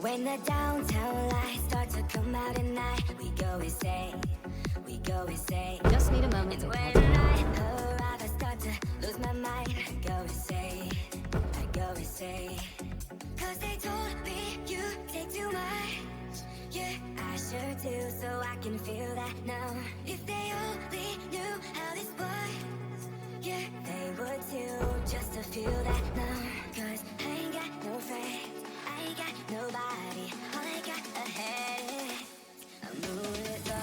When the downtown lights start to come out at night, we go insane. Just need a moment. And when I arrive, I start to lose my mind. I go insane. Cause they told me you take too much. Yeah, I sure do, so I can feel that now. If they only knew how this was, yeah, they would too, just to feel that now. Cause I ain't got no friends, I ain't got nobody. All I got ahead is I'm moving up.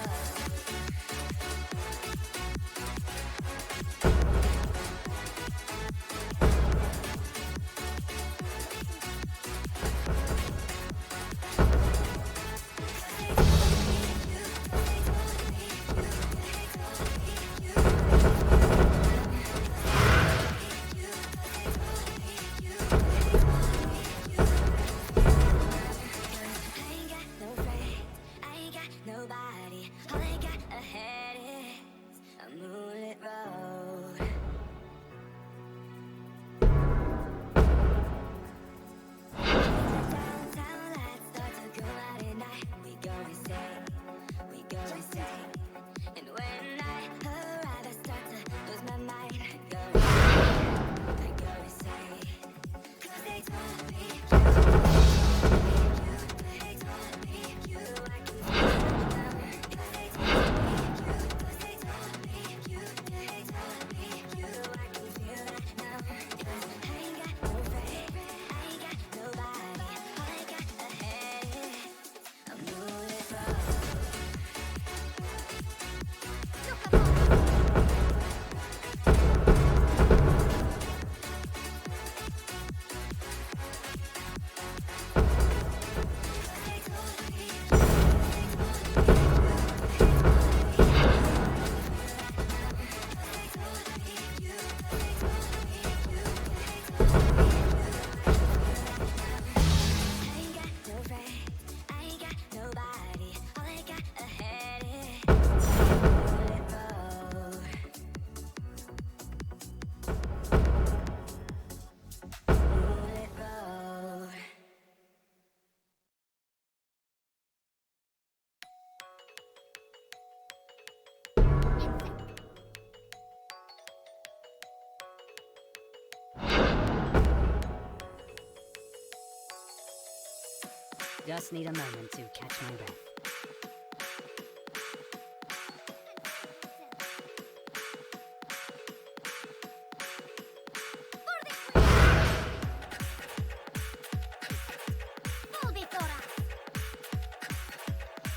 Just need a moment to catch my breath.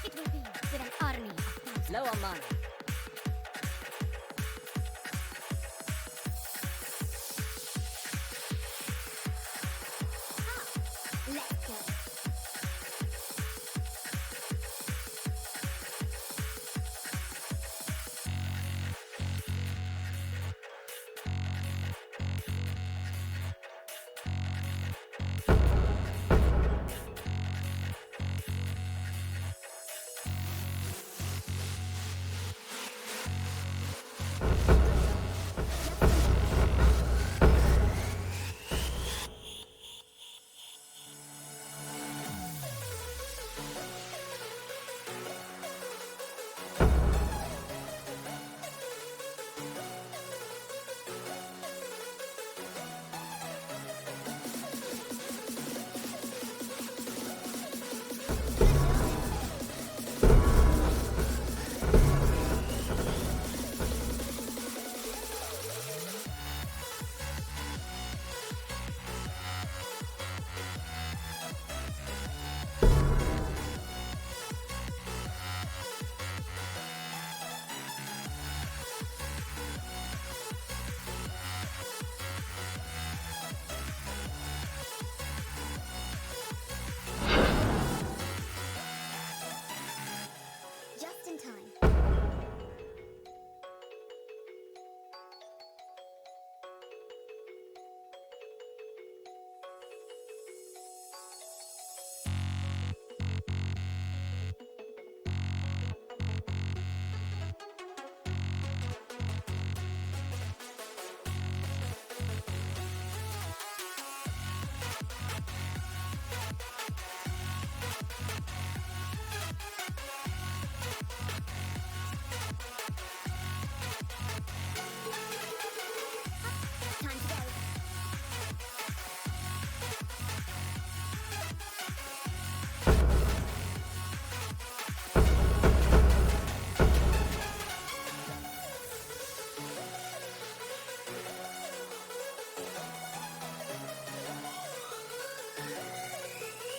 It will be with an army of thousands. Low on money. Let's go.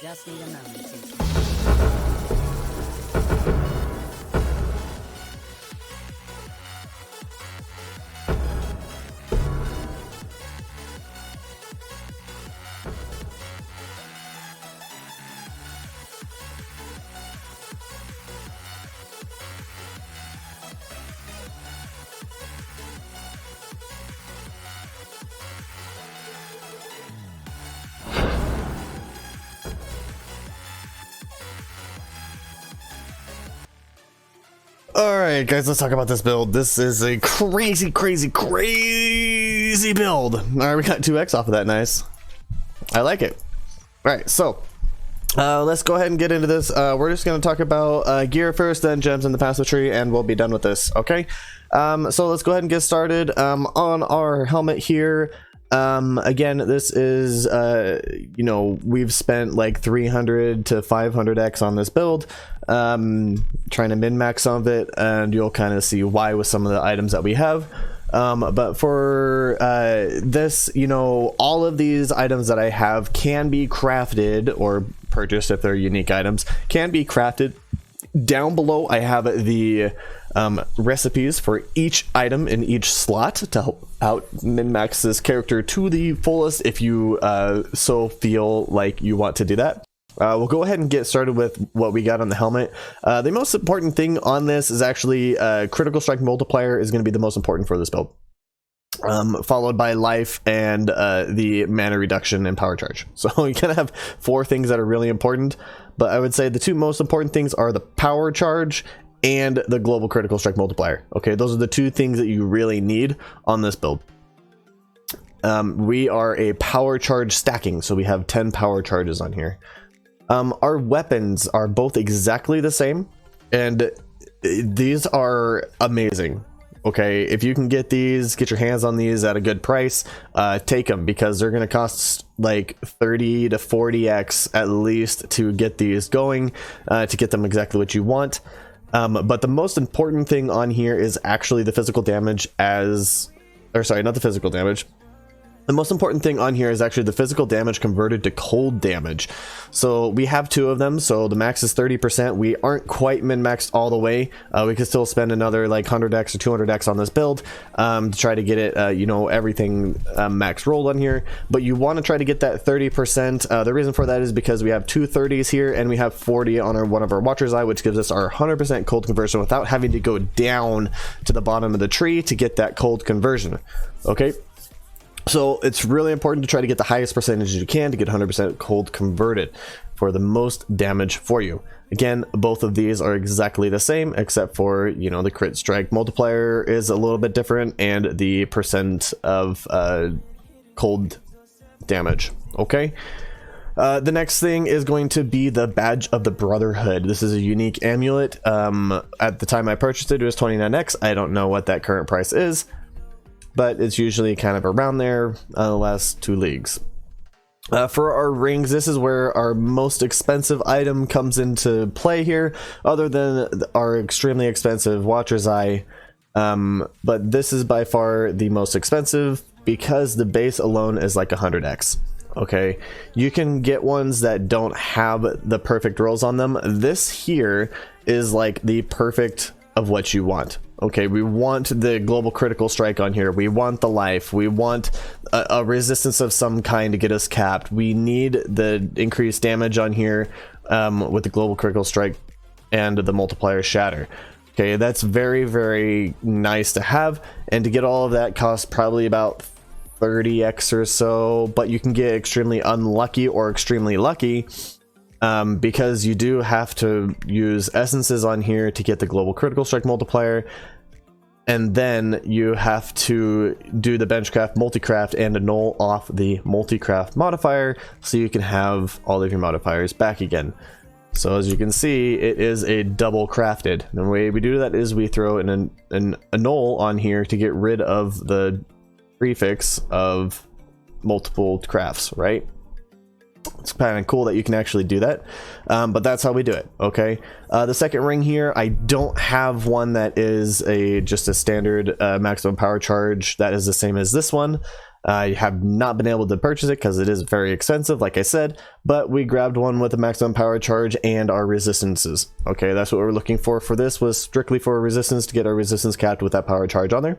Just need a moment to. Alright guys, let's talk about this build. This is a crazy build. Alright, we got 2x off of that. Nice. I like it. Alright, so let's go ahead and get into this. We're just going to talk about gear first, then gems in the passive tree, and we'll be done with this. Okay, so let's go ahead and get started on our helmet here. Again, this is you know, we've spent like 300 to 500x on this build, trying to min-max some of it, and you'll kind of see why with some of the items that we have. But for this, you know, all of these items that I have can be crafted or purchased if they're unique items, can be crafted. Down below I have the recipes for each item in each slot to help out min-max this character to the fullest if you so feel like you want to do that. We'll go ahead and get started with what we got on the helmet. The most important thing on this is actually critical strike multiplier is going to be the most important for this build, followed by life and the mana reduction and power charge. So you kind of have 4 things that are really important, but I would say the 2 most important things are the power charge and the global critical strike multiplier. Okay, those are the 2 things that you really need on this build. We are a power charge stacking, so we have 10 power charges on here. Our weapons are both exactly the same, and these are amazing. Okay, if you can get these, get your hands on these at a good price, take them, because they're going to cost like 30 to 40x at least to get these going, to get them exactly what you want. But the most important thing on here is actually the physical damage not the physical damage. The most important thing on here is actually the physical damage converted to cold damage. So we have 2 of them, so the max is 30%. We aren't quite min-maxed all the way. We could still spend another like 100x or 200x on this build to try to get it, you know, everything max rolled on here. But you want to try to get that 30%. The reason for that is because we have 2 30s here, and we have 40 on one of our Watcher's Eye, which gives us our 100% cold conversion without having to go down to the bottom of the tree to get that cold conversion. Okay. So it's really important to try to get the highest percentage you can to get 100% cold converted for the most damage for you. Again, both of these are exactly the same, except for, you know, the crit strike multiplier is a little bit different, and the percent of cold damage. Okay. The next thing is going to be the Badge of the Brotherhood. This is a unique amulet. At the time I purchased it, it was 29x. I don't know what that current price is, but it's usually kind of around there the last 2 leagues. For our rings, this is where our most expensive item comes into play here, other than our extremely expensive Watcher's Eye. But this is by far the most expensive because the base alone is like 100x. Okay, you can get ones that don't have the perfect rolls on them. This here is like the perfect of what you want. Okay, we want the global critical strike on here. We want the life. We want a resistance of some kind to get us capped. We need the increased damage on here with the global critical strike and the multiplier shatter. Okay, that's very, very nice to have. And to get all of that costs probably about 30x or so, but you can get extremely unlucky or extremely lucky. Because you do have to use essences on here to get the global critical strike multiplier, and then you have to do the benchcraft multicraft and annul off the multicraft modifier so you can have all of your modifiers back again. So as you can see, it is a double crafted. And the way we do that is we throw an annul on here to get rid of the prefix of multiple crafts, right? It's kind of cool that you can actually do that, but that's how we do it. Okay, the second ring here, I don't have one that is just a standard maximum power charge that is the same as this one. I have not been able to purchase it because it is very expensive, like I said, but we grabbed one with a maximum power charge and our resistances. Okay, that's what we're looking for this, was strictly for resistance, to get our resistance capped with that power charge on there.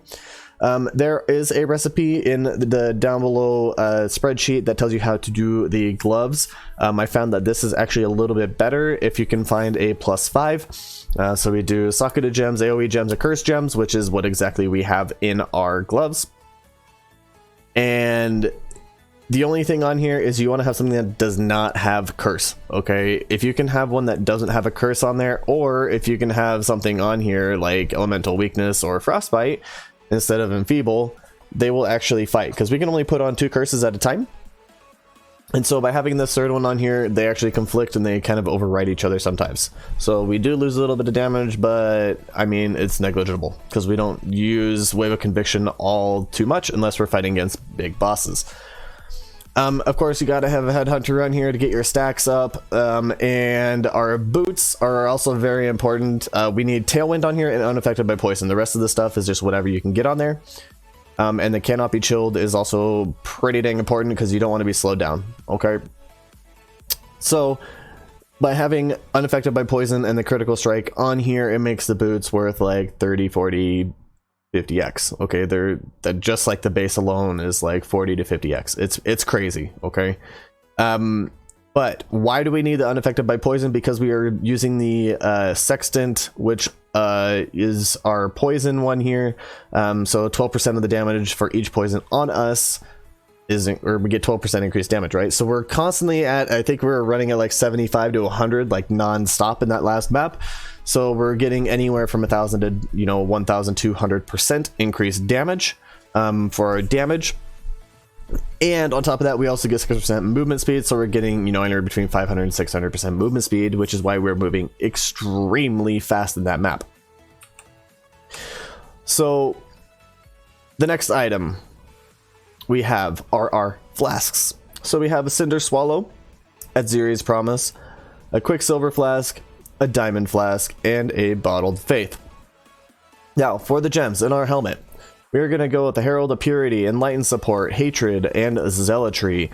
There is a recipe in the down below spreadsheet that tells you how to do the gloves. I found that this is actually a little bit better if you can find a +5. So we do socketed gems, AoE gems, and curse gems, which is what exactly we have in our gloves. And the only thing on here is you want to have something that does not have curse. Okay, if you can have one that doesn't have a curse on there, or if you can have something on here like elemental weakness or frostbite instead of enfeeble, they will actually fight, because we can only put on 2 curses at a time. And so by having this third one on here, they actually conflict and they kind of override each other sometimes. So we do lose a little bit of damage, but I mean, it's negligible because we don't use Wave of Conviction all too much unless we're fighting against big bosses. Of course, you gotta have a headhunter on here to get your stacks up, and our boots are also very important. We need Tailwind on here and unaffected by poison. The rest of the stuff is just whatever you can get on there. And the cannot be chilled is also pretty dang important because you don't want to be slowed down. Okay, so by having unaffected by poison and the critical strike on here, it makes the boots worth like 30, 40, 50x. Okay, they're just like the base alone is like 40 to 50x. It's crazy. Okay, but why do we need the unaffected by poison? Because we are using the sextant, which is our poison one here. So 12% of the damage for each poison on us is, or we get 12% increased damage, right? So we're constantly at, I think we're running at like 75 to 100 like non-stop in that last map. So we're getting anywhere from 1,000 to 1,200% increased damage for our damage. And on top of that, we also get 6% movement speed, so we're getting anywhere between 500 and 600% movement speed, which is why we're moving extremely fast in that map. So the next item we have are our flasks. So we have a Cinder Swallow at Ziri's Promise, a Quicksilver Flask, a Diamond Flask, and a Bottled Faith. Now for the gems in our helmet, we're going to go with the Herald of Purity, Enlightened Support, Hatred, and Zealotry.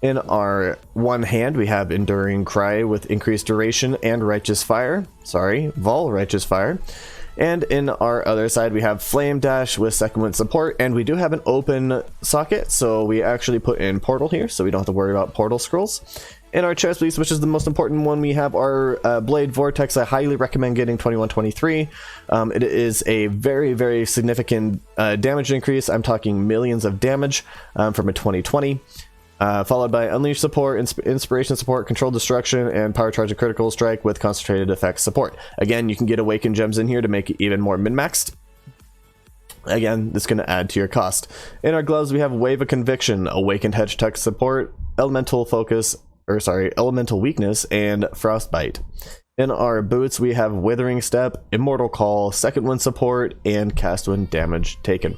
In our one hand, we have Enduring Cry with increased duration and Righteous Fire. Vol Righteous Fire. And in our other side, we have Flame Dash with Second Wind Support, and we do have an open socket, so we actually put in Portal here, so we don't have to worry about Portal scrolls. In our chest piece, which is the most important one, we have our Blade Vortex. I highly recommend getting 2123. It is a very, very significant damage increase. I'm talking millions of damage from a 2020. Followed by Unleash Support, Inspiration Support, Controlled Destruction, and Power Charge and Critical Strike with Concentrated Effects Support. Again, you can get Awakened Gems in here to make it even more min-maxed. Again, this is going to add to your cost. In our gloves, we have Wave of Conviction, Awakened Hedge Tech Support, Elemental Weakness, and Frostbite. In our boots, we have Withering Step, Immortal Call, Second Wind Support, and Cast Wind Damage Taken.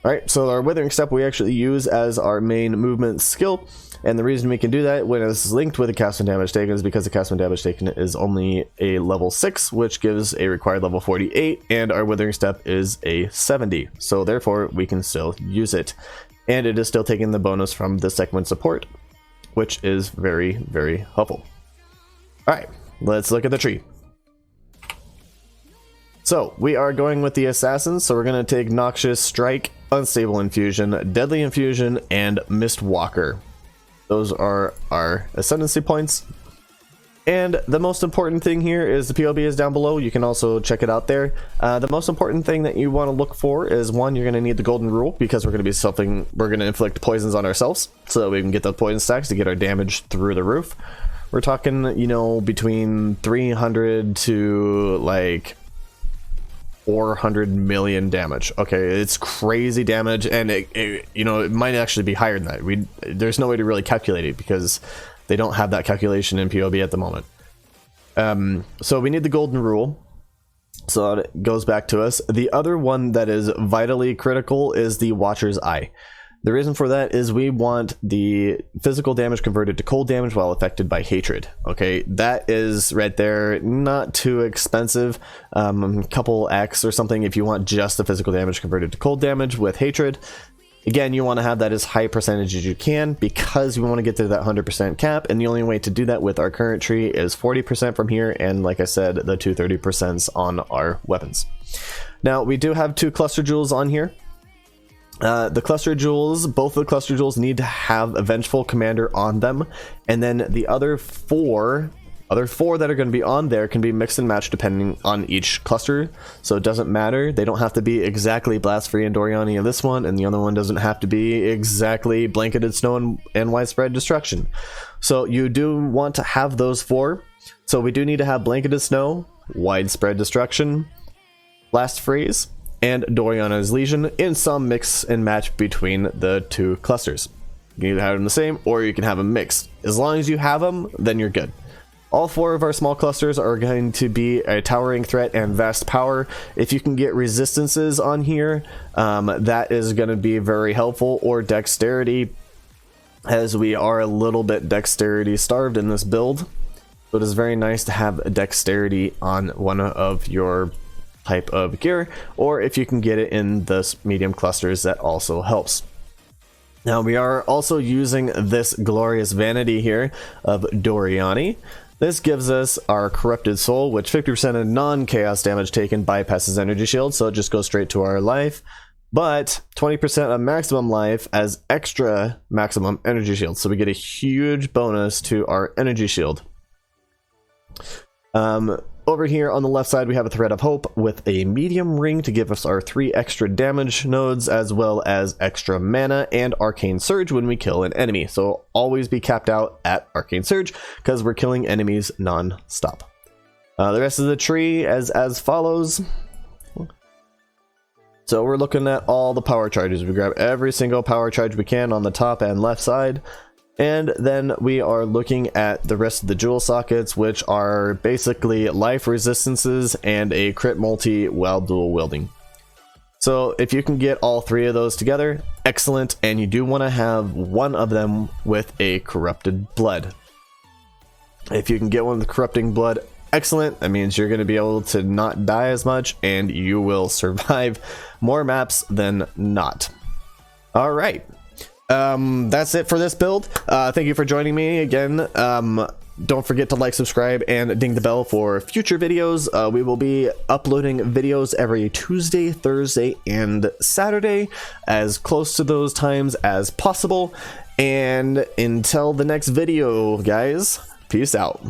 Alright, so our Withering Step we actually use as our main movement skill, and the reason we can do that when it's linked with a Cast Wind Damage Taken is because the Cast Wind Damage Taken is only a level 6, which gives a required level 48, and our Withering Step is a 70, so therefore we can still use it. And it is still taking the bonus from the Second Wind Support, which is very, very helpful. Alright, let's look at the tree. So, we are going with the Assassins, so we're going to take Noxious Strike, Unstable Infusion, Deadly Infusion, and Mistwalker. Those are our Ascendancy points. And the most important thing here is the POB is down below. You can also check it out there. The most important thing that you want to look for is, one, you're going to need the Golden Rule, because we're going to inflict poisons on ourselves so that we can get the poison stacks to get our damage through the roof. We're talking, between 300 to like 400 million damage. Okay, it's crazy damage, and it might actually be higher than that. There's no way to really calculate it because they don't have that calculation in POB at the moment. So we need the Golden Rule, so that goes back to us. The other one that is vitally critical is the Watcher's Eye. The reason for that is we want the physical damage converted to cold damage while affected by hatred. Okay, that is right there, not too expensive. Couple X or something if you want just the physical damage converted to cold damage with hatred. Again, you want to have that as high percentage as you can because you want to get to that 100% cap, and the only way to do that with our current tree is 40% from here, and like I said, the 230% on our weapons. Now, we do have 2 cluster jewels on here. The cluster jewels, both of the cluster jewels need to have a Vengeful Commander on them, and then the other four that are going to be on there can be mixed and matched depending on each cluster, so it doesn't matter. They don't have to be exactly Blast Free and Doriani in this one, and the other one doesn't have to be exactly Blanketed Snow and Widespread Destruction. So you do want to have those 4. So we do need to have Blanketed Snow, Widespread Destruction, Blast Freeze, and Doriana's Legion in some mix and match between the 2 clusters. You can either have them the same or you can have them mixed. As long as you have them, then you're good. All 4 of our small clusters are going to be a Towering Threat and Vast Power. If you can get resistances on here, that is going to be very helpful, or Dexterity, as we are a little bit Dexterity starved in this build. So it is very nice to have a Dexterity on one of your type of gear, or if you can get it in the medium clusters, that also helps. Now we are also using this glorious vanity here of Doriani. This gives us our Corrupted Soul, which 50% of non-chaos damage taken bypasses energy shield, so it just goes straight to our life, but 20% of maximum life as extra maximum energy shield, so we get a huge bonus to our energy shield. Over here on the left side, we have a Thread of Hope with a medium ring to give us our 3 extra damage nodes, as well as extra mana and Arcane Surge when we kill an enemy. So always be capped out at Arcane Surge because we're killing enemies non-stop. The rest of the tree as follows. So we're looking at all the power charges. We grab every single power charge we can on the top and left side. And then we are looking at the rest of the jewel sockets, which are basically life resistances and a crit multi while dual wielding. So if you can get all 3 of those together, excellent, and you do want to have one of them with a corrupted blood. If you can get one with corrupting blood, excellent. That means you're going to be able to not die as much, and you will survive more maps than not. All right. That's it for this build. Thank you for joining me again. Don't forget to like, subscribe, and ding the bell for future videos. We will be uploading videos every Tuesday, Thursday, and Saturday, as close to those times as possible. And until the next video, guys, peace out.